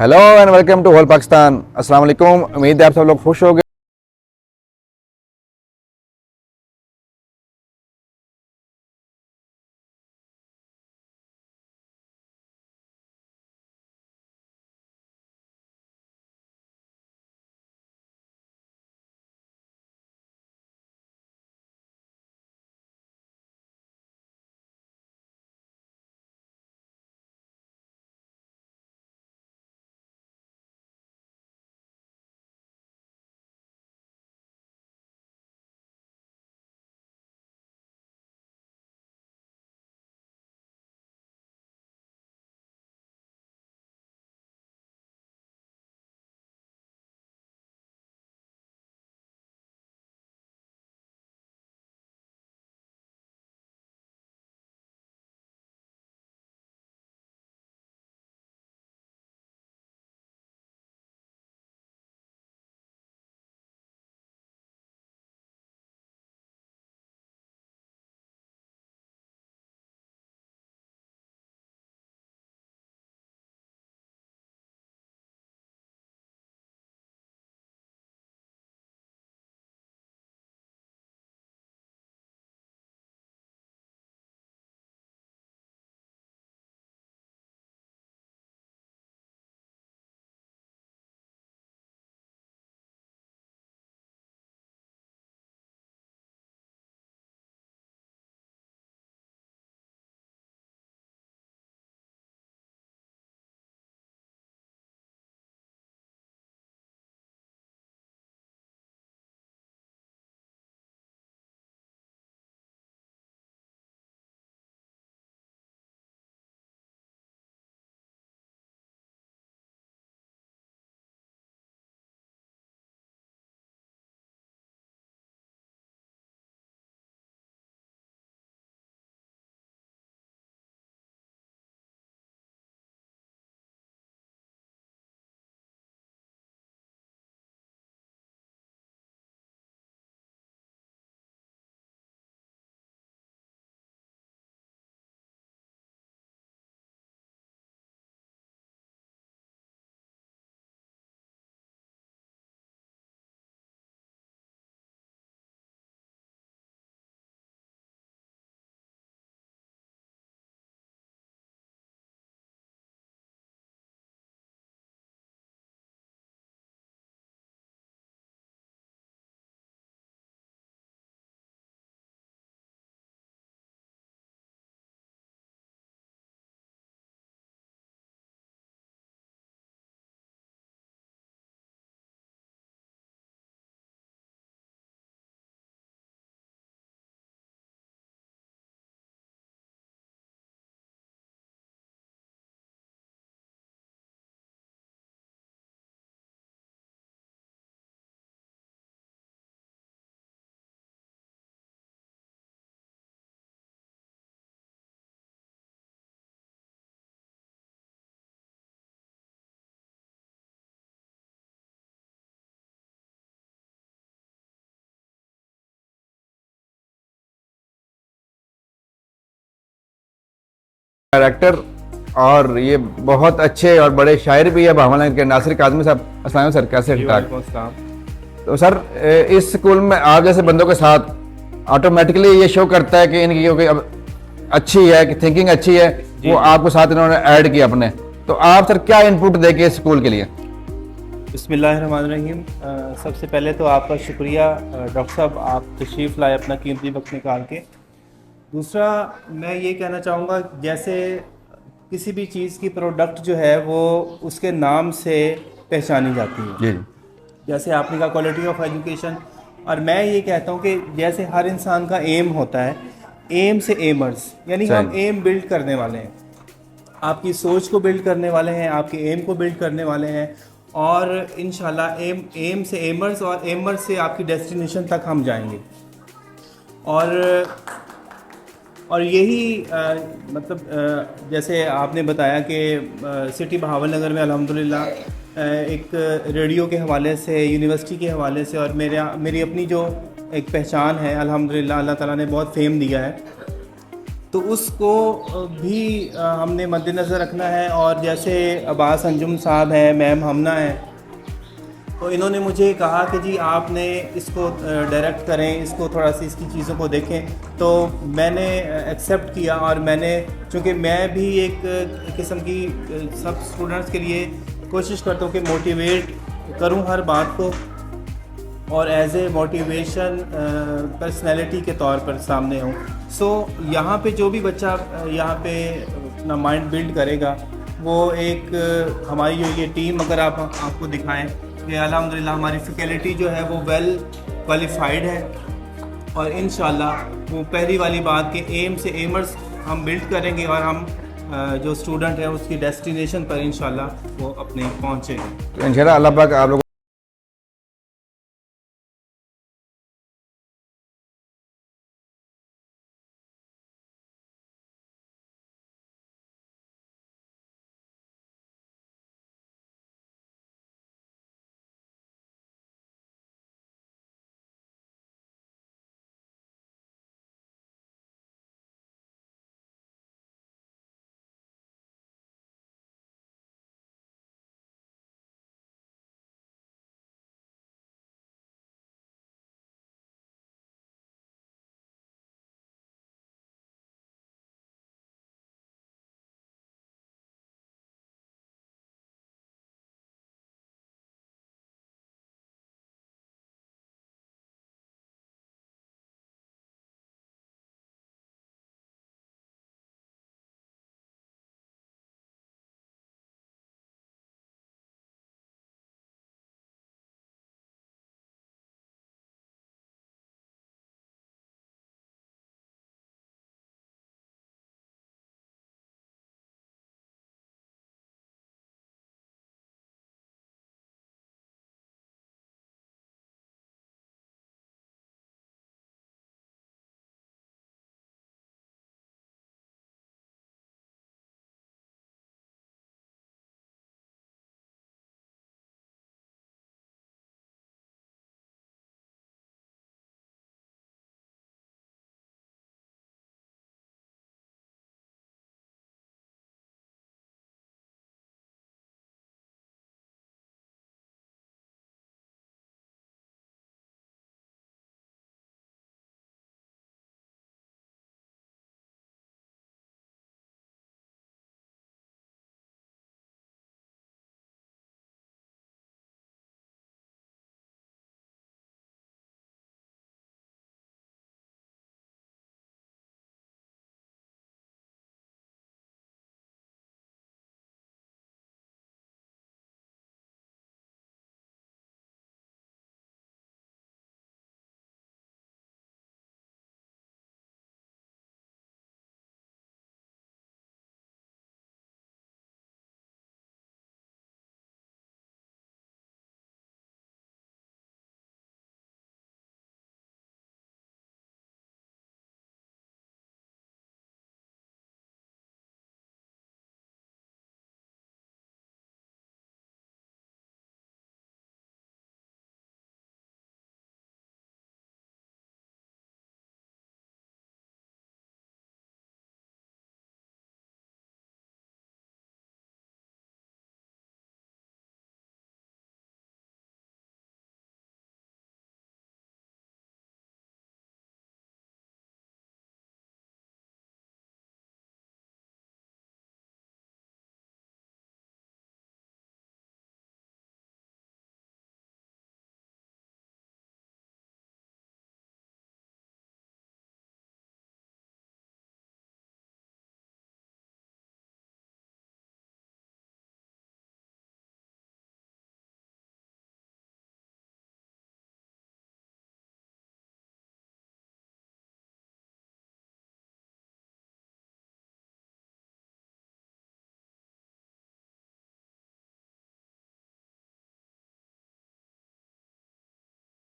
Hello and welcome to whole Pakistan. अस्सलाम वालेकुम। उम्मीद है आप सब लोग खुश हो गए। डायरेक्टर और ये बहुत अच्छे और बड़े शायर भी है भावना के नासिर काज़मी साहब। अस्सलाम सर, कैसे ठीक ठाक? तो सर इस स्कूल में आप जैसे बंदों के साथ ऑटोमेटिकली ये शो करता है कि इनकी क्योंकि अब अच्छी है कि थिंकिंग अच्छी है, वो आपको साथ इन्होंने ऐड किया अपने। तो आप सर क्या इनपुट देंगे इस स्कूल के लिए? बिस्मिल्लाहिर्रहमानिर्रहीम। सबसे पहले तो आपका शुक्रिया डॉक्टर साहब, आप तशरीफ़ लाए अपना कीमती वक्त निकाल के। दूसरा मैं ये कहना चाहूँगा, जैसे किसी भी चीज़ की प्रोडक्ट जो है वो उसके नाम से पहचानी जाती है। जी। जैसे आपने कहा क्वालिटी ऑफ एजुकेशन, और मैं ये कहता हूँ कि जैसे हर इंसान का एम होता है, एम से एमर्स, यानी हम एम बिल्ड करने वाले हैं, आपकी सोच को बिल्ड करने वाले हैं, आपके एम को बिल्ड करने वाले हैं, और इंशाल्लाह एम से एमर्स और एमर्स से आपकी डेस्टिनेशन तक हम जाएंगे। और यही जैसे आपने बताया कि सिटी बहावलनगर में अल्हम्दुलिल्लाह एक रेडियो के हवाले से, यूनिवर्सिटी के हवाले से, और मेरी अपनी जो एक पहचान है अल्हम्दुलिल्लाह, अल्लाह ताला ने बहुत फेम दिया है। तो उसको भी हमने मद्देनज़र रखना है। और जैसे अब्बास अंजुम साहब हैं, मैम हमना हैं, तो इन्होंने मुझे कहा कि जी आपने इसको डायरेक्ट करें, इसको थोड़ा सी इसकी चीज़ों को देखें। तो मैंने एक्सेप्ट किया और मैंने, चूँकि मैं भी एक किस्म की सब स्टूडेंट्स के लिए कोशिश करता हूँ कि मोटिवेट करूँ हर बात को, और एज ए मोटिवेशन पर्सनैलिटी के तौर पर सामने हूँ। सो यहाँ पे जो भी बच्चा यहाँ पे अपना माइंड बिल्ड करेगा, वो एक हमारी जो ये टीम अगर आपको दिखाएं कि अल्हम्दुलिल्लाह हमारी फैकल्टी जो है वो वेल क्वालिफाइड है, और इंशाल्लाह वो पहली वाली बात कि एम से एमर्स हम बिल्ड करेंगे, और हम जो स्टूडेंट है उसकी डेस्टिनेशन पर इंशाल्लाह वो अपने पहुँचेंगे। तो इंशाल्लाह अल्लाह पाक आप लोग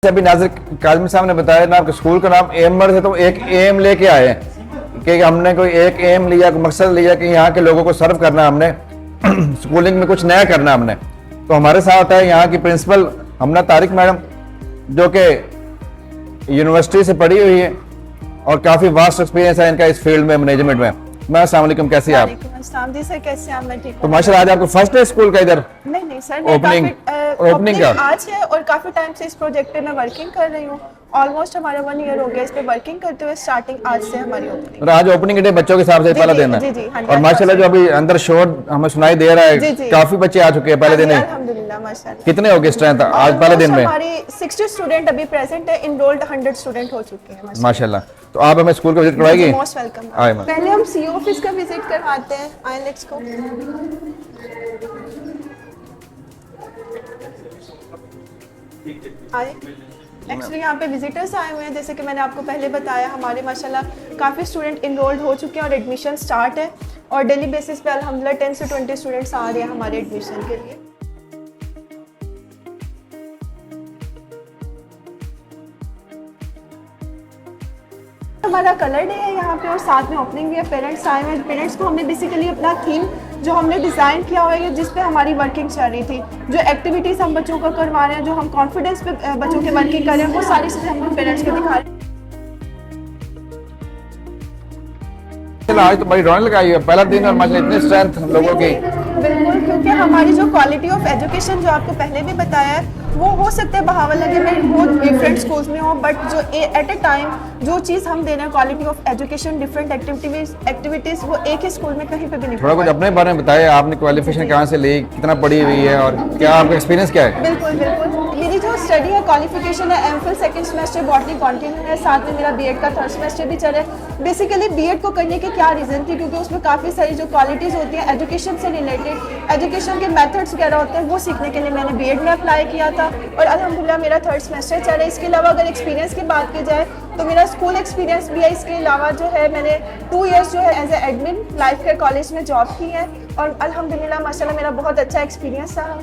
अभी नाज़िर काज़मी साहब ने बताया ना, आपके स्कूल का नाम एमर है, तो एक एम लेके आए कि हमने कोई एक एम लिया, मकसद लिया कि यहाँ के लोगों को सर्व करना, हमने स्कूलिंग में कुछ नया करना हमने। तो हमारे साथ है यहाँ की प्रिंसिपल हमना तारिक मैडम, जो कि यूनिवर्सिटी से पढ़ी हुई है और काफी वास्ट एक्सपीरियंस है इनका इस फील्ड में, मैनेजमेंट में। मैं अस्सलाम वालेकुम, कैसे हैं आप? वालेकुम अस्सलाम जी सर, कैसे हैं आप? मैं ठीक तो हूँ। माशाल्लाह आज आपको फर्स्ट डे स्कूल का इधर नहीं सर, मैं ओपनिंग ओपनिंग का? आज है और काफ़ी टाइम से इस प्रोजेक्ट पे मैं वर्किंग कर रही हूँ। ऑलमोस्ट हमारा 1 ईयर हो गया इस पे वर्किंग करते हुए। स्टार्टिंग आज से हमारी ओपनिंग। और आज ओपनिंग डे बच्चों के हिसाब से जी, पहला जी, दिन है। जी, जी, 100% और माशाल्लाह जो अभी अंदर शोर हमें सुनाई दे रहा जी, है, जी। काफी बच्चे आ चुके हैं पहले दिन ही। अल्हम्दुलिल्लाह माशाल्लाह। कितने हो गए स्ट्रेंथ आज पहले दिन में? हमारी 60 स्टूडेंट अभी प्रेजेंट है, इनरोल्ड 100 स्टूडेंट हो चुके हैं माशाल्लाह। तो आप हमें स्कूल का विजिट करवाएगी? Most welcome. आए मैम। पहले हम सीओ ऑफिस का विजिट करवाते हैं। आए लेट्स गो। आए। एक्चुअली यहाँ पे विजिटर्स आए हुए हैं, जैसे कि मैंने आपको पहले बताया, हमारे माशाल्लाह काफ़ी स्टूडेंट इनरोल्ड हो चुके हैं और एडमिशन स्टार्ट है। और डेली बेसिस पे अल्हम्दुलिल्लाह 10 से 20 स्टूडेंट्स आ रहे हैं हमारे एडमिशन के लिए। हमारा कलर डे है यहाँ पे और साथ में ओपनिंग भी है। पेरेंट्स आए हुए हैं। पेरेंट्स को हमने बेसिकली अपना थीम जो हमने डिज़ाइन किया हुआ है, जिस पे हमारी वर्किंग चल रही थी, जो एक्टिविटीज़ हम बच्चों को करवा रहे हैं, जो हम कॉन्फिडेंस पे बच्चों के वर्किंग कर रहे हैं, वो सारी चीज़ें हम पेरेंट्स को दिखा रहे हैं। चलो आज तो बड़ी रौनक लगाई है, पहला दिन और माशाल्लाह इतनी स्ट्रेंथ लोगों की। बिल्कुल, क्योंकि हमारी जो क्वालिटी ऑफ एजुकेशन जो आपको पहले भी बताया है, वो हो सकता है बहावल नगर में बहुत डिफरेंट स्कूल्स में हो, बट जो एट ए टाइम जो चीज़ हम दे रहे हैं, quality of education, different activities वो एक ही स्कूल में कहीं पे भी नहीं। थोड़ा कुछ अपने बारे में बताइए, आपने क्वालिफिकेशन कहाँ से ली, कितना पढ़ी हुई है और क्या आपका एक्सपीरियंस क्या है? बिल्कुल बिल्कुल। मेरी जो स्टडी है, क्वालिफिकेशन है, MPhil second semester botany continue है, साथ में मेरा बीएड का थर्ड सेमेस्टर भी चल रहा है। बेसिकली बीएड को करने के क्या रीज़न थी, क्योंकि उसमें काफ़ी सारी जो क्वालिटीज़ होती हैं एजुकेशन से रिलेटेड, एजुकेशन के मेथड्स वगैरह होते हैं, वो सीखने के लिए मैंने बीएड में अप्लाई किया था और अल्हम्दुलिल्लाह मेरा थर्ड सेमेस्टर चल रहा है। इसके अलावा अगर एक्सपीरियंस की बात की जाए तो मेरा स्कूल एक्सपीरियंस भी है। इसके अलावा जो है मैंने 2 इयर्स जो है as a admin life care college में जॉब की है और अल्हम्दुलिल्लाह माशाल्लाह मेरा बहुत अच्छा एक्सपीरियंस रहा।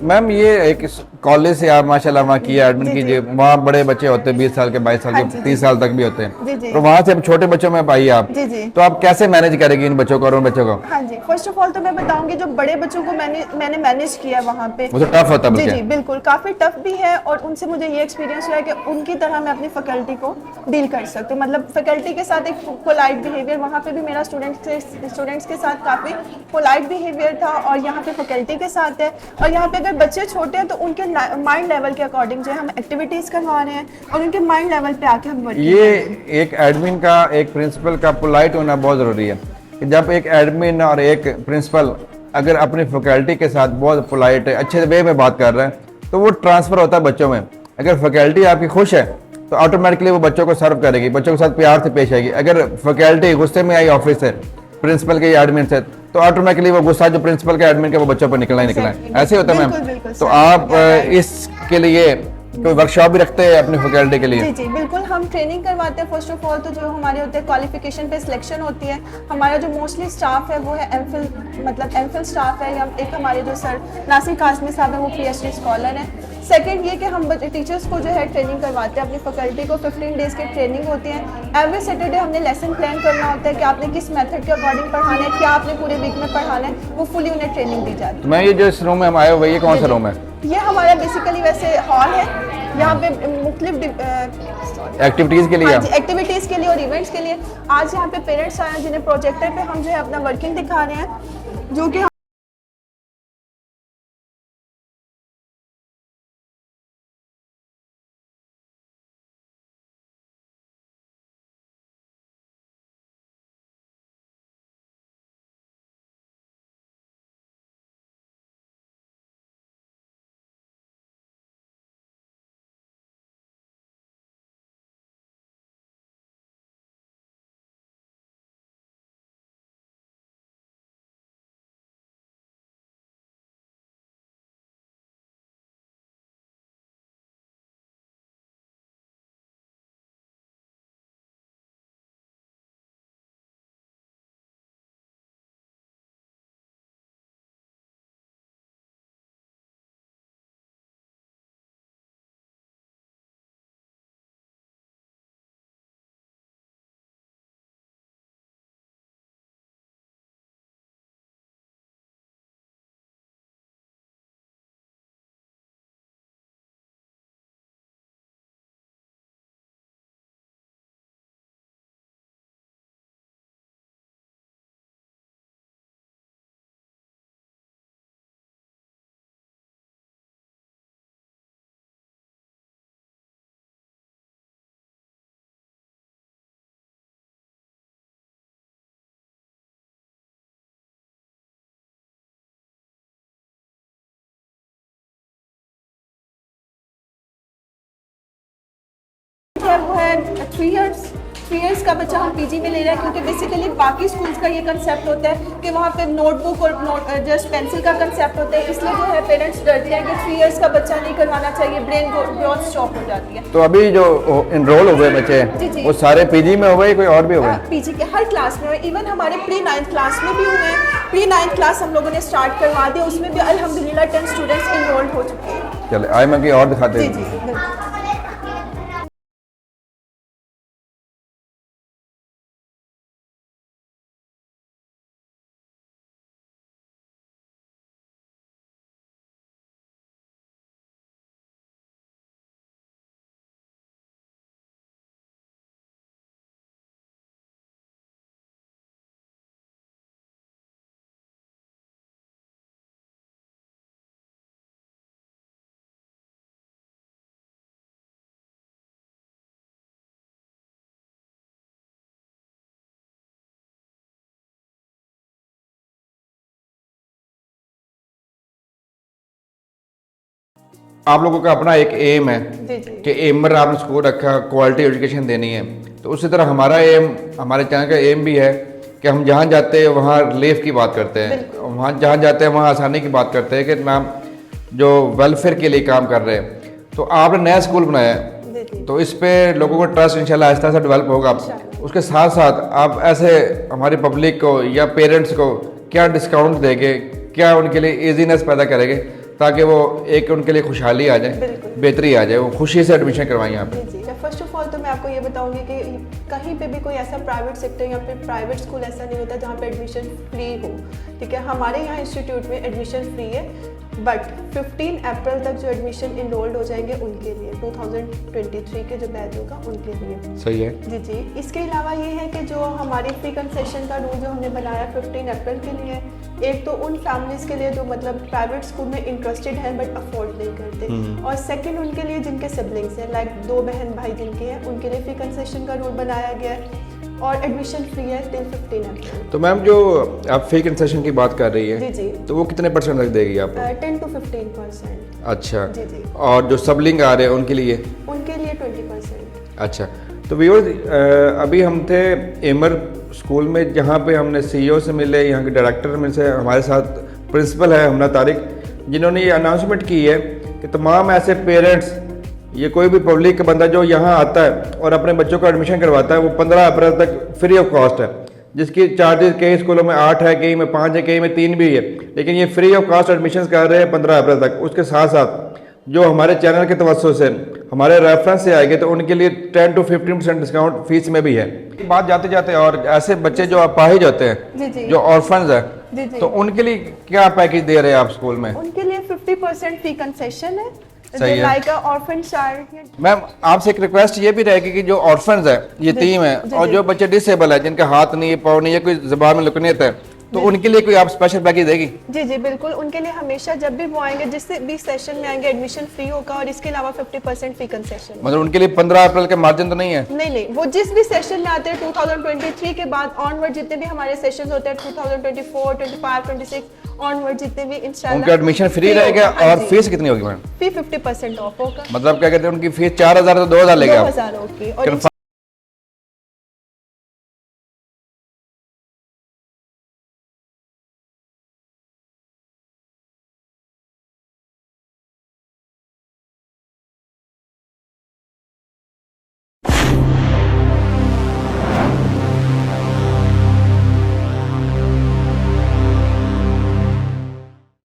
मैम ये एक कॉलेज से आप माशाल्लाह वहाँ किया एडमिन जी, जी। कीजिए, वहाँ बड़े बच्चे होते हैं 20 साल के, 22 साल हाँ के, जी, 30 साल तक भी होते जी, हैं। जी। तो वहाँ से अब छोटे बच्चों में पाइए आप, जी, जी। तो आप कैसे मैनेज करेंगी इन बच्चों को और उन बच्चों को? हाँ जी, फर्स्ट ऑफ ऑल तो मैं बताऊंगी जो बड़े बच्चों को मैंने मैनेज किया वहाँ पे। वो तो टफ होता है जी बल्कि। जी बिल्कुल, काफ़ी टफ भी है और उनसे मुझे ये एक्सपीरियंस हुआ है कि उनकी तरह मैं अपनी फैकल्टी को डील कर सकती हूँ। मतलब फैकल्टी के साथ एक पोलाइट बिहेवियर, वहाँ पे भी मेरा स्टूडेंट्स के साथ काफ़ी पोलाइट बिहेवियर था और यहाँ पे फैकल्टी के साथ है। और यहाँ पे अगर बच्चे छोटे हैं तो उनके माइंड लेवल के अकॉर्डिंग जो है हम एक्टिविटीज़ करवा रहे हैं और उनके माइंड लेवल पे आके हम वर्क। ये एक एडमिन का, एक प्रिंसिपल का पोलाइट होना बहुत ज़रूरी है कि जब एक एडमिन और एक प्रिंसिपल अगर अपनी फैकल्टी के साथ बहुत पोलाइट है, अच्छे वे में बात कर रहे हैं, तो वो ट्रांसफ़र होता है बच्चों में। अगर फैकल्टी आपकी खुश है तो ऑटोमेटिकली वो बच्चों को सर्व करेगी, बच्चों के साथ प्यार से पेश आएगी। अगर फैकल्टी गुस्से में आई ऑफिस से, प्रिंसिपल के या एडमिन से, तो ऑटोमेटिकली वो गुस्सा जो प्रिंसिपल के एडमिन के वो बच्चों पर निकलना ही निकलना है। ऐसे होता है बिल्कुल, मैम। बिल्कुल, तो सर, आप इसके लिए कोई वर्कशॉप भी रखते हैं अपनी फैकल्टी के लिए? जी जी बिल्कुल, हम ट्रेनिंग करवाते हैं। फर्स्ट ऑफ ऑल तो जो हमारे होते हैं क्वालिफिकेशन पे सिलेक्शन होती है। हमारा जो मोस्टली स्टाफ है वो है एमफिल, मतलब एमफिल स्टाफ है। या एक हमारे जो सर नासिर कासमी साहब है वो पीएचडी स्कॉलर है। सेकंड ये कि हम टीचर्स को जो है ट्रेनिंग करवाते हैं। अपनी फैकल्टी को 15 डेज़ की ट्रेनिंग होती है। एवरी सैटरडे हमने लेसन प्लान करना होता है कि आपने किस मेथड के अकॉर्डिंग पढ़ाना है, क्या आपने पूरे वीक में पढ़ाना है, वो फुली उन्हें ट्रेनिंग दी जाती है। तो मैं ये जो इस रूम में हम आए हुए, ये कौन सा रूम है? ये हमारा बेसिकली वैसे हॉल है। यहाँ पे मुख्तलिफ एक्टिविटीज़ के लिए? हाँ जी, एक्टिविटीज़ के लिए और इवेंट्स के लिए। आज यहाँ पे पेरेंट्स आए हैं जिन्हें प्रोजेक्टर पे हम जो है अपना वर्किंग दिखा रहे हैं, जो कि और वो है 3 इयर्स का बच्चा हम पीजी में ले रहे हैं, क्योंकि बेसिकली बाकी स्कूल्स का ये कंसेप्ट होता है कि वहाँ पे नोटबुक और जस्ट पेंसिल का कंसेप्ट होता है, इसलिए जो है पेरेंट्स डरते हैं कि 3 इयर्स का बच्चा नहीं करवाना चाहिए, ब्रेन ग्रोथ स्टॉप हो जाती है। तो अभी जो इनरोल हुए बच्चे जी, जी। वो सारे पीजी में हुए, कोई और भी हुए? पीजी के हर क्लास में हुए, इवन हमारे प्री 9th क्लास में भी हुए हैं। प्री 9th क्लास हम लोगों ने स्टार्ट करवा दिया, उसमें भी अल्हम्दुलिल्लाह 10 स्टूडेंट्स इनरोल्ड हो चुके हैं। चले आए मैं कि और दिखाते जी हैं। जी बिल्कुल। आप लोगों का अपना एक एम है जी जी कि एमर आपने स्कूल रखा, क्वालिटी एजुकेशन देनी है, तो उसी तरह हमारा एम, हमारे चैनल का एम भी है कि हम जहाँ जाते हैं वहाँ रिलीफ की बात करते हैं, वहाँ जहाँ जाते हैं वहाँ आसानी की बात करते हैं कि नाम जो वेलफेयर के लिए काम कर रहे हैं। तो आपने नया स्कूल बनाया है, जी जी। तो इस पे लोगों को ट्रस्ट इंशाल्लाह आहिस्ता आहिस्ता डेवलप होगा। उसके साथ साथ आप ऐसे हमारी पब्लिक को या पेरेंट्स को क्या डिस्काउंट देंगे, क्या उनके लिए ईजीनेस पैदा करेंगे ताकि वो एक उनके लिए खुशहाली आ जाए, बेहतरी आ जाए, वो खुशी से एडमिशन करवाएं यहाँ पे? जी जी। फर्स्ट ऑफ ऑल तो मैं आपको ये बताऊंगी कि कहीं पे भी कोई ऐसा प्राइवेट सेक्टर या फिर प्राइवेट स्कूल ऐसा नहीं होता जहाँ पे एडमिशन फ्री हो, ठीक है। हमारे यहाँ इंस्टीट्यूट में एडमिशन फ्री है, बट 15 अप्रैल तक जो एडमिशन इनरोल्ड हो जाएंगे उनके लिए, 2023 के जो बैच होगा उनके लिए। सही है। जी जी। इसके अलावा ये है कि जो हमारी फ्री कंसेशन का रूल जो हमने बनाया 15 अप्रैल के लिए, एक तो उन फैमिलीज़ के लिए जो मतलब प्राइवेट स्कूल में इंटरेस्टेड हैं बट अफोर्ड नहीं करते, और सेकंड उनके लिए जिनके सिबलिंग्स हैं, लाइक 2 बहन भाई जिनके हैं, उनके लिए फ्री कंसेशन का रूल बनाया गया है, और एडमिशन फ्री है टिल 15 अप्रैल। तो मैम जो आप फ्री कंसेशन की बात कर रही है, जी जी। तो वो कितने परसेंट तक देगी आपको? 10 to 15%। अच्छा। जी जी। और जो सबलिंग आ रहे हैं उनके लिए? उनके लिए 20%। अच्छा। तो व्यूअर्स अभी हम थे एमर स्कूल में, जहाँ पे हमने सीईओ से मिले, यहाँ के डायरेक्टर में से हमारे साथ प्रिंसिपल है हमना तारिक, जिन्होंने ये अनाउंसमेंट की है कि तमाम ऐसे पेरेंट्स, ये कोई भी पब्लिक का बंदा जो यहाँ आता है और अपने बच्चों का एडमिशन करवाता है, वो 15 अप्रैल तक फ्री ऑफ कॉस्ट है, जिसकी चार्जेस कई स्कूलों में 8 है, कई में 5 है, कई में 3 भी है, लेकिन ये फ्री ऑफ कॉस्ट एडमिशन कर रहे हैं 15 अप्रैल तक। उसके साथ साथ जो हमारे चैनल के तवज्जो से हमारे रेफरेंस से आएंगे तो उनके लिए 10 to 15% डिस्काउंट फीस में भी है। बात जाते जाते, और ऐसे बच्चे जो अपाहिज होते जी, हैं, जी। जो ऑर्फन्स है, जी, जी। तो उनके लिए क्या पैकेज दे रहे हैं आप स्कूल में? उनके लिए 50% फ्री कंसेशन है, सही है। Like orphan child. मैम आपसे एक रिक्वेस्ट ये भी रहेगी कि जो ऑर्फन्स है, ये टीम है, और जो बच्चे डिसेबल है, जिनका हाथ नहीं है, पाँव नहीं है, कोई ज़बान में लुकनियत है, तो उनके लिए कोई आप स्पेशल पैकेज देगी? जी जी बिल्कुल, उनके लिए हमेशा जब भी वो आएंगे, जिस भी सेशन में आएंगे, एडमिशन फ्री होगा, और इसके अलावा 50% फ्री कंसेशन। मतलब उनके लिए 15 अप्रैल के मार्जिन तो नहीं है? नहीं नहीं, वो जिस भी सेशन में आते हैं 2023 के बाद ऑनवर्ड जितने भी हमारे सेशंस होते हैं 2024, 25, 26 ऑनवर्ड जितने भी इंशाल्लाह उनका एडमिशन फ्री रहेगा। और फीस कितनी होगी मैम? फी 50% ऑफ होगा, मतलब क्या कहते हैं, उनकी फीस 4000 से 2000 लेगा? 2000 होगी। और